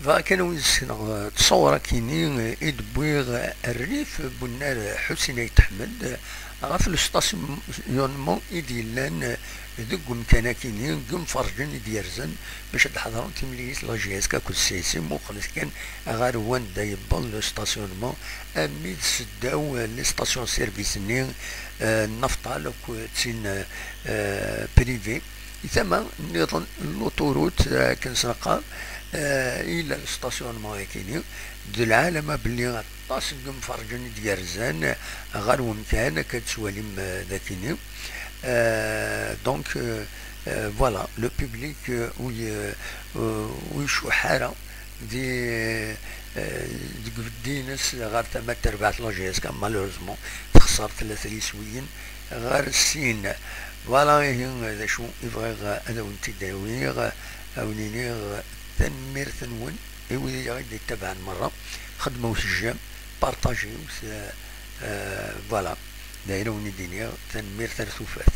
فكان ويسنا تصور كيني إدبويغ الريف بنار حسين يتحمد غاف الستاسيونمون إديلان ذوك مكانا كيني قم فرجن ديرزن باش تحضرون تمليس لاجياس كاكو السيسي مخلص كان غار وان دا يبال لو ستاسيونمون ميد سداو لي ستاسيون سيرفيس ني النفطة لوك تسين بريفي ثم نظن لوطوروت كنسرقا الى الستاسيونمون كيني د العالم بلي طاس مفرجن ديرزان غير ومكان كتسواليم ذاكيني دونك فوالا لو بوبليك ويشو حاره دي دينس غير تما تربعت لاجيس كان مالوريزمون تخسر ثلاثة يسويين غير السين فوالا هي شو يبغي هذا ونتي داويغ او نينيغ تنمير ثنون يولي غادي يتبع مرة خدمة وسجام بارطاجي فوالا دايرة وني دينيغ تنمير ثلاث وفات.